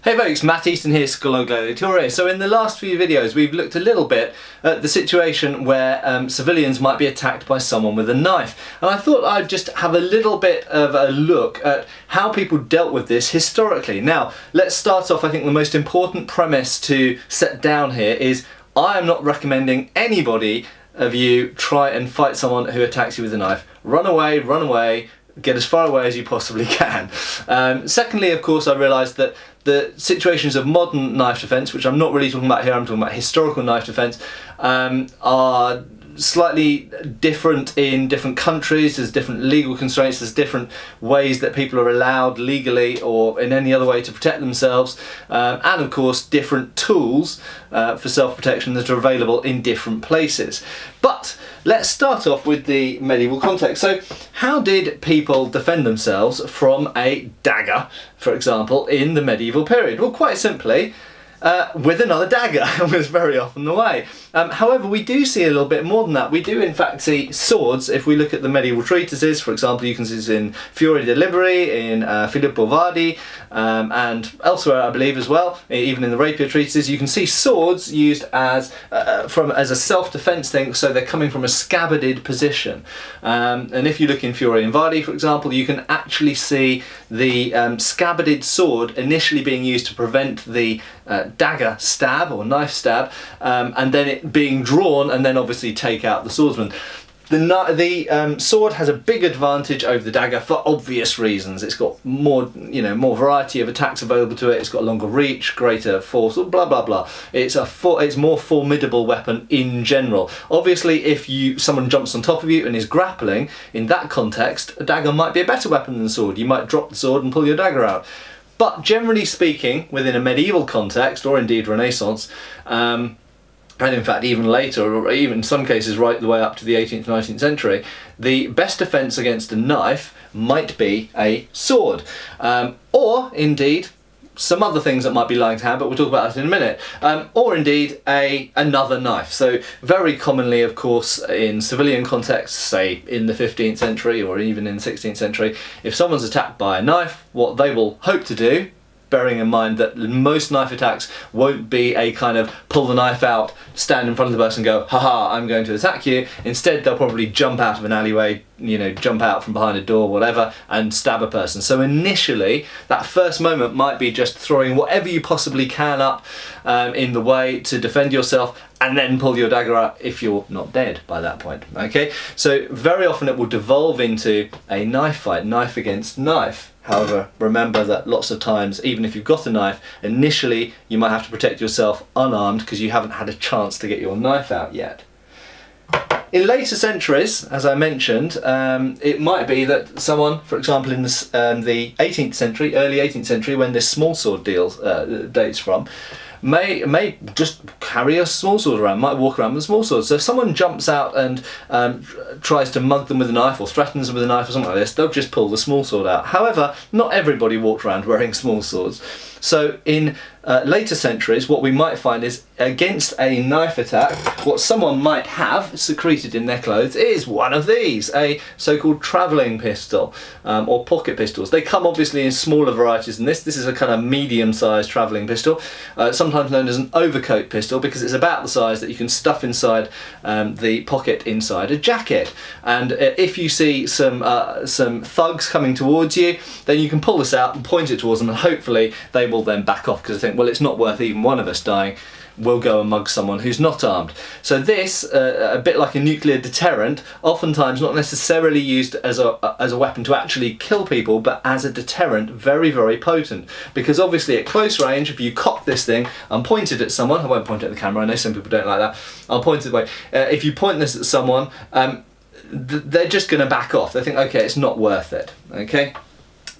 Hey folks, Matt Easton here, Scholar Gladiatore. So in the last few videos we've looked a little bit at the situation where civilians might be attacked by someone with a knife. And I thought I'd just have a little bit of a look at how people dealt with this historically. Now, let's start off. I think the most important premise to set down here is I am not recommending anybody of you try and fight someone who attacks you with a knife. Run away, get as far away as you possibly can. Secondly, of course, I realised that the situations of modern knife defence, which I'm not really talking about here, I'm talking about historical knife defence, are slightly different in different countries. There's different legal constraints, there's different ways that people are allowed legally or in any other way to protect themselves, and of course different tools for self-protection that are available in different places. But let's start off with the medieval context. So how did people defend themselves from a dagger, for example, in the medieval period? Well, quite simply, with another dagger was very often the way. However, we do see a little bit more than that. We do in fact see swords. If we look at the medieval treatises, for example, you can see this in Fiori de Liberi, in Filippo Vardi, and elsewhere I believe as well, even in the rapier treatises, you can see swords used as a self-defense thing, so they're coming from a scabbarded position. And if you look in Fiori and Vardi, for example, you can actually see the scabbarded sword initially being used to prevent the dagger stab or knife stab, and then it being drawn and then obviously take out the swordsman. The sword has a big advantage over the dagger for obvious reasons. It's got more variety of attacks available to it. It's got a longer reach, greater force, blah blah blah. It's more formidable weapon in general. Obviously, if someone jumps on top of you and is grappling, in that context, a dagger might be a better weapon than the sword. You might drop the sword and pull your dagger out. But generally speaking, within a medieval context, or indeed Renaissance, and in fact even later, or even in some cases right the way up to the 18th, 19th century, the best defence against a knife might be a sword. Or indeed some other things that might be lying to hand, but we'll talk about that in a minute. Or indeed another knife. So very commonly, of course, in civilian contexts, say in the 15th century or even in the 16th century, if someone's attacked by a knife, what they will hope to do, bearing in mind that most knife attacks won't be a kind of pull the knife out, stand in front of the person and go, haha, I'm going to attack you. Instead, they'll probably jump out of an alleyway, jump out from behind a door, whatever, and stab a person. So initially, that first moment might be just throwing whatever you possibly can up in the way to defend yourself, and then pull your dagger out if you're not dead by that point. Okay, so very often it will devolve into a knife fight, knife against knife. However, remember that lots of times, even if you've got a knife, initially you might have to protect yourself unarmed because you haven't had a chance to get your knife out yet. In later centuries, as I mentioned, it might be that someone, for example in the 18th century, early 18th century, when this small sword dates from, may just carry a small sword around, might walk around with a small sword. So if someone jumps out and tries to mug them with a knife or threatens them with a knife or something like this, they'll just pull the small sword out. However, not everybody walked around wearing small swords. So in later centuries, what we might find is against a knife attack, what someone might have secreted in their clothes is one of these, a so-called travelling pistol or pocket pistols. They come obviously in smaller varieties than this. This is a kind of medium-sized travelling pistol, sometimes known as an overcoat pistol because it's about the size that you can stuff inside the pocket inside a jacket. And if you see some thugs coming towards you, then you can pull this out and point it towards them, and hopefully they will then back off because they think, well, it's not worth even one of us dying, we'll go and mug someone who's not armed. So this, a bit like a nuclear deterrent, oftentimes not necessarily used as a weapon to actually kill people, but as a deterrent, very, very potent. Because obviously at close range, if you cock this thing and point it at someone, I won't point it at the camera, I know some people don't like that, I'll point it away. If you point this at someone, they're just going to back off. They think, okay, it's not worth it, okay?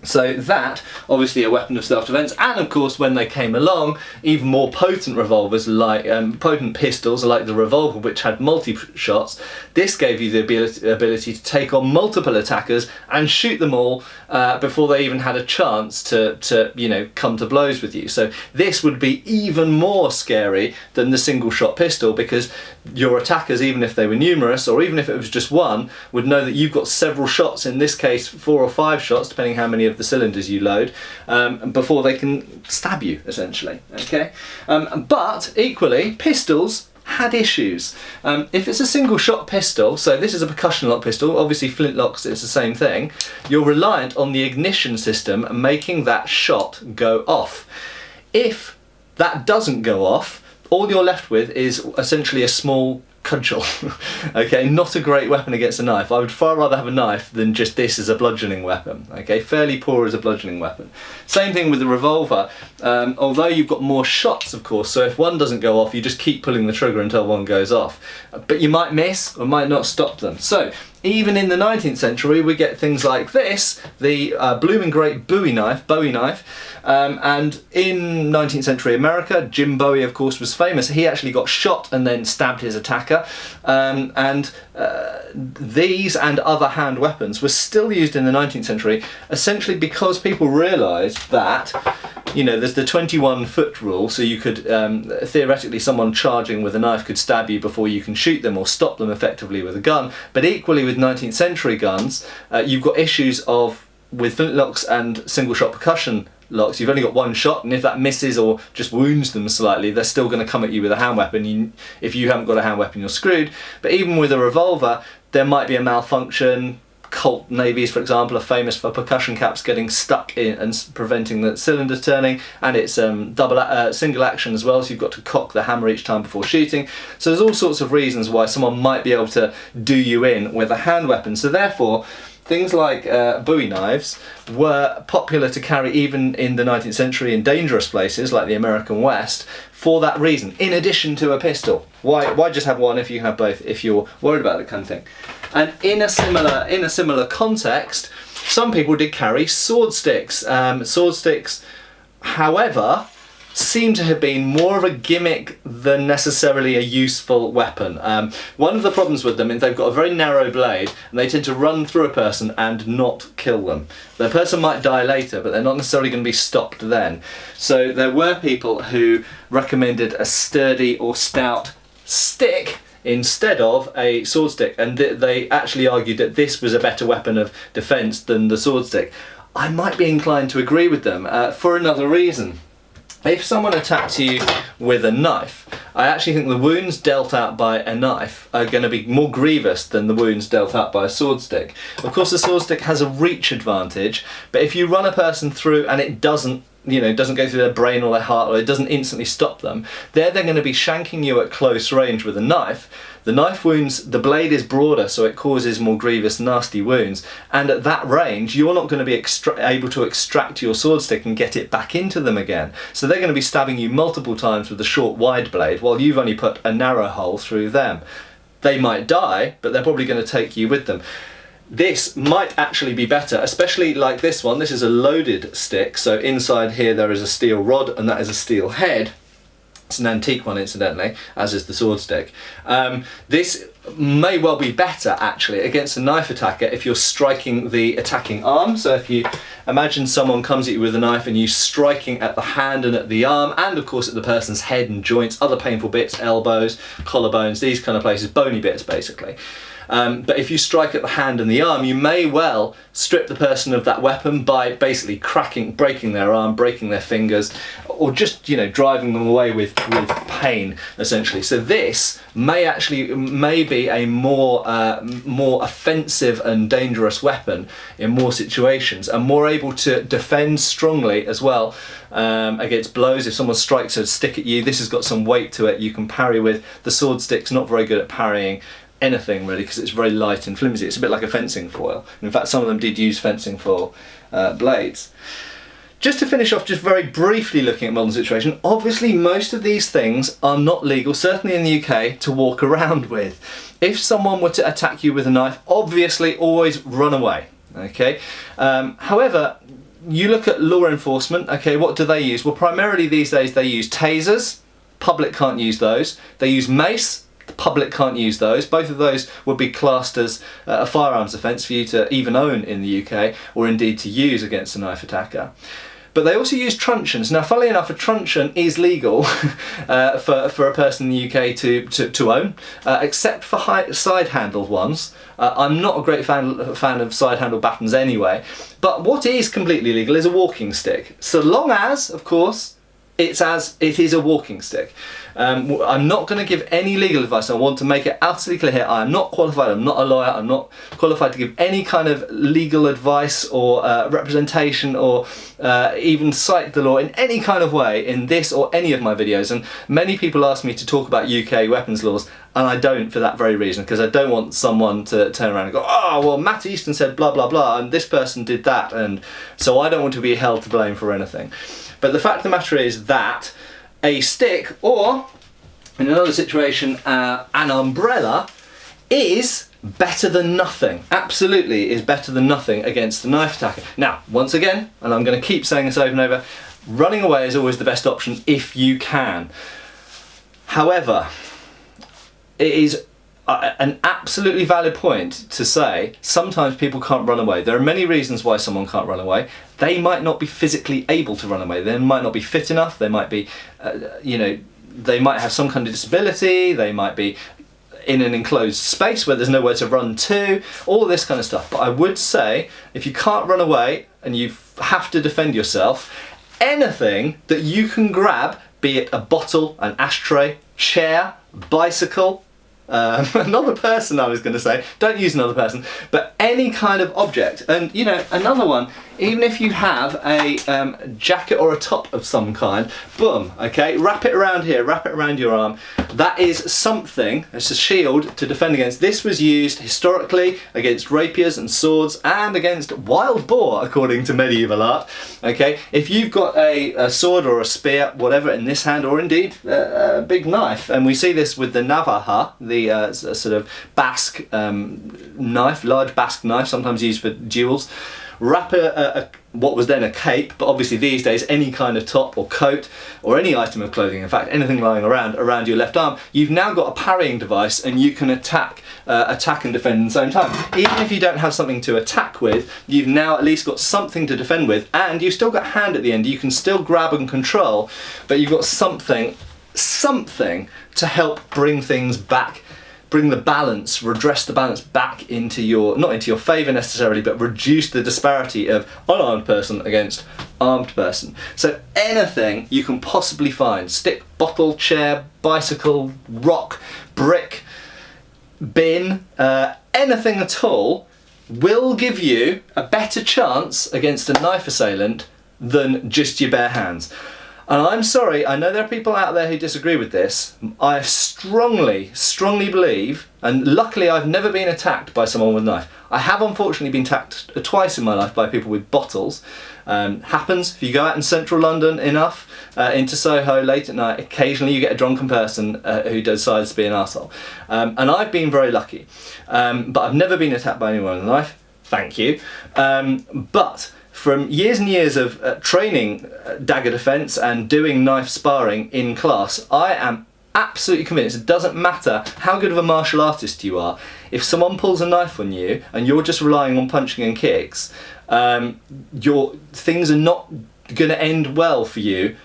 So that, obviously a weapon of self-defense, and of course when they came along, even more potent revolvers, like potent pistols like the revolver, which had multi-shots, this gave you the ability to take on multiple attackers and shoot them all before they even had a chance to come to blows with you. So this would be even more scary than the single shot pistol, because your attackers, even if they were numerous, or even if it was just one, would know that you've got several shots, in this case 4 or 5 shots, depending how many of of the cylinders you load before they can stab you, essentially. Okay, but equally, pistols had issues. If it's a single shot pistol, so this is a percussion lock pistol, obviously flintlocks it's the same thing, you're reliant on the ignition system making that shot go off. If that doesn't go off, all you're left with is essentially a small cudgel. Okay, not a great weapon against a knife. I would far rather have a knife than just this as a bludgeoning weapon. Okay, fairly poor as a bludgeoning weapon. Same thing with the revolver, although you've got more shots, of course, so if one doesn't go off, you just keep pulling the trigger until one goes off. But you might miss or might not stop them. So even in the 19th century, we get things like this, the Blooming Great Bowie knife, and in 19th century America, Jim Bowie, of course, was famous. He actually got shot and then stabbed his attacker, these and other hand weapons were still used in the 19th century, essentially because people realised that, you know, there's the 21-foot rule, so you could, theoretically, someone charging with a knife could stab you before you can shoot them or stop them effectively with a gun. But equally with 19th century guns, you've got issues with flintlocks and single-shot percussion locks. You've only got one shot, and if that misses or just wounds them slightly, they're still going to come at you with a hand weapon. If you haven't got a hand weapon, you're screwed. But even with a revolver, there might be a malfunction. Colt navies, for example, are famous for percussion caps getting stuck in and preventing the cylinders turning, and it's single action as well, so you've got to cock the hammer each time before shooting. So there's all sorts of reasons why someone might be able to do you in with a hand weapon. So therefore, things like Bowie knives were popular to carry even in the 19th century in dangerous places like the American West for that reason, in addition to a pistol. Why just have one if you have both, if you're worried about that kind of thing? And in a similar context, some people did carry sword sticks. Sword sticks, however, seem to have been more of a gimmick than necessarily a useful weapon. One of the problems with them is they've got a very narrow blade and they tend to run through a person and not kill them. The person might die later, but they're not necessarily going to be stopped then. So there were people who recommended a sturdy or stout stick instead of a sword stick, and they actually argued that this was a better weapon of defence than the sword stick. I might be inclined to agree with them for another reason. If someone attacks you with a knife, I actually think the wounds dealt out by a knife are going to be more grievous than the wounds dealt out by a sword stick. Of course, the sword stick has a reach advantage, but if you run a person through and it doesn't go through their brain or their heart, or it doesn't instantly stop them, they're going to be shanking you at close range with a knife. The knife wounds, the blade is broader, so it causes more grievous, nasty wounds. And at that range, you're not going to be able to extract your sword stick and get it back into them again. So they're going to be stabbing you multiple times with a short, wide blade, while you've only put a narrow hole through them. They might die, but they're probably going to take you with them. This might actually be better, especially like this one. This is a loaded stick, so inside here there is a steel rod and that is a steel head. It's an antique one, incidentally, as is the sword stick. This may well be better actually against a knife attacker if you're striking the attacking arm. So if you imagine someone comes at you with a knife and you striking at the hand and at the arm, and of course at the person's head and joints, other painful bits, elbows, collarbones, these kind of places, bony bits basically. But if you strike at the hand and the arm, you may well strip the person of that weapon by basically breaking their arm, breaking their fingers, or just, driving them away with pain, essentially. So this may be a more offensive and dangerous weapon in more situations, and more able to defend strongly as well against blows. If someone strikes a stick at you, this has got some weight to it, you can parry with. The sword stick's not very good at parrying anything really, because it's very light and flimsy. It's a bit like a fencing foil. In fact, some of them did use fencing foil blades. Just to finish off, just very briefly looking at modern situation, obviously most of these things are not legal, certainly in the UK, to walk around with. If someone were to attack you with a knife, obviously always run away, okay? However, you look at law enforcement, okay, what do they use? Well, primarily these days they use tasers. Public can't use those. They use mace. The public can't use those. Both of those would be classed as a firearms offence for you to even own in the UK, or indeed to use against a knife attacker. But they also use truncheons. Now, funnily enough, a truncheon is legal for a person in the UK to own, except for side-handled ones. I'm not a great fan of side-handled batons anyway. But what is completely legal is a walking stick, so long as, of course, it is a walking stick. I'm not going to give any legal advice. I want to make it absolutely clear here. I am not qualified. I'm not a lawyer. I'm not qualified to give any kind of legal advice or representation or even cite the law in any kind of way in this or any of my videos. And many people ask me to talk about UK weapons laws, and I don't for that very reason, because I don't want someone to turn around and go, oh, well, Matt Easton said blah, blah, blah, and this person did that, and so I don't want to be held to blame for anything. But the fact of the matter is that a stick, or in another situation, an umbrella, is better than nothing. Absolutely is better than nothing against the knife attacker. Now, once again, and I'm going to keep saying this over and over, running away is always the best option if you can. However, it is an absolutely valid point to say sometimes people can't run away. There are many reasons why someone can't run away. They might not be physically able to run away. They might not be fit enough. They might be, they might have some kind of disability. They might be in an enclosed space where there's nowhere to run to, all of this kind of stuff. But I would say if you can't run away and you have to defend yourself, anything that you can grab, be it a bottle, an ashtray, chair, bicycle, another person, I was going to say, don't use another person, but any kind of object. And another one, even if you have a jacket or a top of some kind, boom, okay, wrap it around here, wrap it around your arm. That is something, it's a shield to defend against. This was used historically against rapiers and swords and against wild boar, according to medieval art. Okay, if you've got a sword or a spear, whatever, in this hand, or indeed a big knife, and we see this with the navaja, the sort of Basque knife, large Basque knife, sometimes used for duels. Wrap what was then a cape, but obviously these days any kind of top or coat or any item of clothing, in fact anything lying around your left arm, you've now got a parrying device and you can attack and defend at the same time. Even if you don't have something to attack with, you've now at least got something to defend with, and you've still got a hand at the end. You can still grab and control, but you've got something to help bring things back, bring the balance, redress the balance back into your, not into your favour necessarily, but reduce the disparity of unarmed person against armed person. So anything you can possibly find, stick, bottle, chair, bicycle, rock, brick, bin, anything at all, will give you a better chance against a knife assailant than just your bare hands. And I'm sorry, I know there are people out there who disagree with this. I strongly believe, and luckily I've never been attacked by someone with a knife. I have unfortunately been attacked twice in my life by people with bottles. Happens if you go out in central London enough, into Soho late at night, occasionally you get a drunken person who decides to be an arsehole. And I've been very lucky. But I've never been attacked by anyone with a knife, thank you. But from years and years of training dagger defence and doing knife sparring in class, I am absolutely convinced it doesn't matter how good of a martial artist you are, if someone pulls a knife on you and you're just relying on punching and kicks, your things are not going to end well for you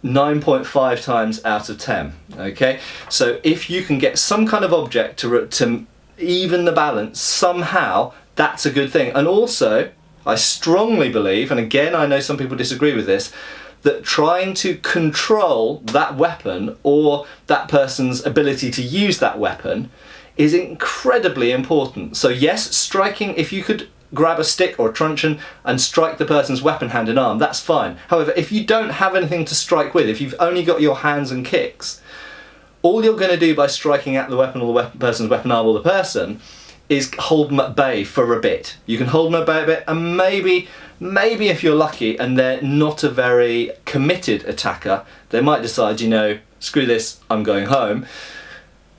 9.5 times out of 10. Okay, so if you can get some kind of object to even the balance somehow, that's a good thing. And also, I strongly believe, and again I know some people disagree with this, that trying to control that weapon or that person's ability to use that weapon is incredibly important. So yes, striking, if you could grab a stick or a truncheon and strike the person's weapon hand and arm, that's fine. However, if you don't have anything to strike with, if you've only got your hands and kicks, all you're going to do by striking at the weapon or the person's weapon arm or the person is hold them at bay for a bit. You can hold them at bay a bit, and maybe if you're lucky and they're not a very committed attacker, they might decide, screw this, I'm going home.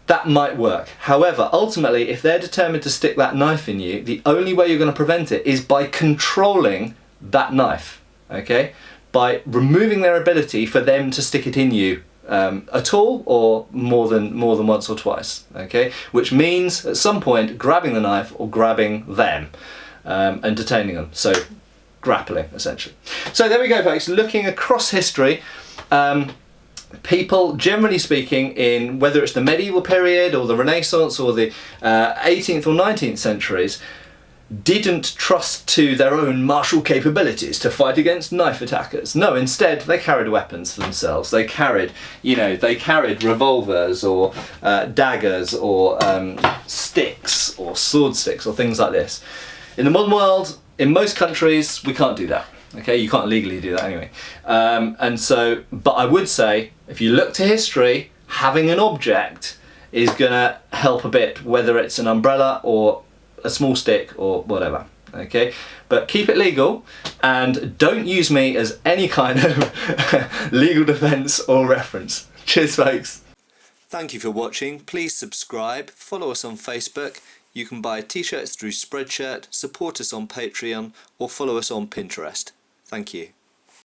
That might work. However, ultimately, if they're determined to stick that knife in you, the only way you're going to prevent it is by controlling that knife, okay? By removing their ability for them to stick it in you at all, or more than once or twice, okay? Which means at some point grabbing the knife or grabbing them and detaining them. So grappling, essentially. So there we go, folks. Looking across history, people, generally speaking, in whether it's the medieval period or the Renaissance or the 18th or 19th centuries, didn't trust to their own martial capabilities to fight against knife attackers. No, instead they carried weapons for themselves. They carried, they carried revolvers or daggers or sticks or sword sticks or things like this. In the modern world, in most countries, we can't do that. Okay, you can't legally do that anyway. But I would say, if you look to history, having an object is gonna help a bit, whether it's an umbrella or a small stick or whatever. Okay, but keep it legal and don't use me as any kind of legal defense or reference. Cheers, folks. Thank you for watching. Please subscribe, follow us on Facebook. You can buy t-shirts through Spreadshirt, support us on Patreon, or follow us on Pinterest. Thank you.